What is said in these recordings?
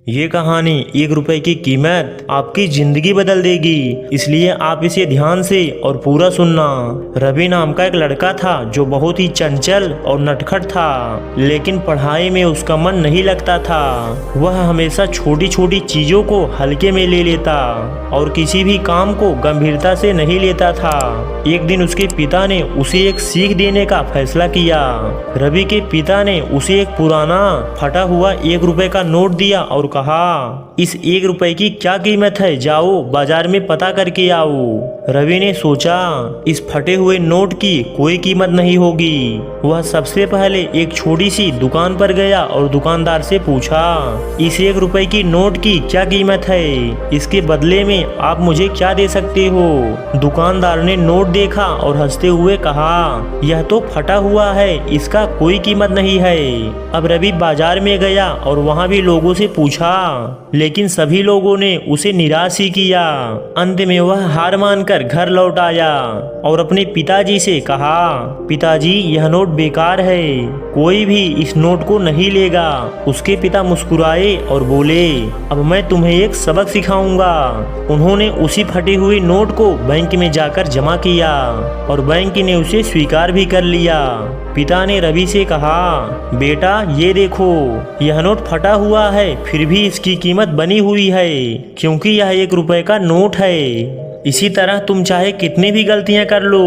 ये कहानी 1 रुपए की कीमत आपकी जिंदगी बदल देगी, इसलिए आप इसे ध्यान से और पूरा सुनना। रवि नाम का एक लड़का था जो बहुत ही चंचल और नटखट था, लेकिन पढ़ाई में उसका मन नहीं लगता था। वह हमेशा छोटी छोटी चीजों को हल्के में ले लेता और किसी भी काम को गंभीरता से नहीं लेता था। एक दिन उसके पिता ने उसे एक सीख देने का फैसला किया। रवि के पिता ने उसे एक पुराना फटा हुआ 1 रुपए का नोट दिया और कहा, इस 1 रुपए की क्या कीमत है, जाओ बाजार में पता करके आओ। रवि ने सोचा, इस फटे हुए नोट की कोई कीमत नहीं होगी। वह सबसे पहले एक छोटी सी दुकान पर गया और दुकानदार से पूछा, इस 1 रुपए की नोट की क्या कीमत है, इसके बदले में आप मुझे क्या दे सकते हो। दुकानदार ने नोट देखा और हंसते हुए कहा, यह तो फटा हुआ है, इसका कोई कीमत नहीं है। अब रवि बाजार में गया और वहाँ भी लोगों से पूछा, लेकिन सभी लोगों ने उसे निराश ही किया। अंत में वह हार मानकर घर लौट आया और अपने पिताजी से कहा, पिताजी यह नोट बेकार है, कोई भी इस नोट को नहीं लेगा। उसके पिता मुस्कुराए और बोले, अब मैं तुम्हें एक सबक सिखाऊंगा। उन्होंने उसी फटी हुई नोट को बैंक में जाकर जमा किया और बैंक ने उसे स्वीकार भी कर लिया। पिता ने रवि से कहा, बेटा ये देखो, यह नोट फटा हुआ है, फिर भी इसकी कीमत बनी हुई है, क्योंकि यह 1 रुपए का नोट है। इसी तरह तुम चाहे कितनी भी गलतियां कर लो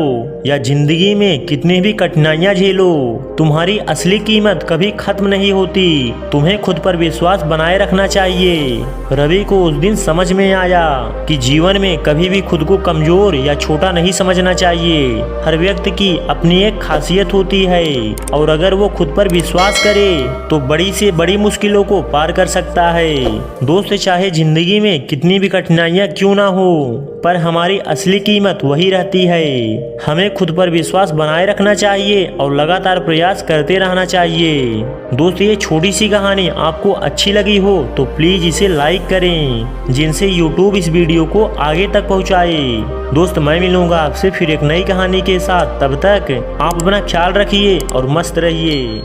या जिंदगी में कितनी भी कठिनाइयां झेलो, तुम्हारी असली कीमत कभी खत्म नहीं होती। तुम्हें खुद पर विश्वास बनाए रखना चाहिए। रवि को उस दिन समझ में आया कि जीवन में कभी भी खुद को कमजोर या छोटा नहीं समझना चाहिए। हर व्यक्ति की अपनी एक खासियत होती है और अगर वो खुद पर विश्वास करे तो बड़ी से बड़ी मुश्किलों को पार कर सकता है। दोस्त, चाहे जिंदगी में कितनी भी कठिनाइयां क्यों ना हो, पर हमारी असली कीमत वही रहती है। हमें खुद पर विश्वास बनाए रखना चाहिए और लगातार प्रयास करते रहना चाहिए। दोस्त, ये छोटी सी कहानी आपको अच्छी लगी हो तो प्लीज इसे लाइक करें, जिनसे YouTube इस वीडियो को आगे तक पहुंचाए। दोस्त, मैं मिलूंगा आपसे फिर एक नई कहानी के साथ। तब तक आप अपना ख्याल रखिए और मस्त रहिए।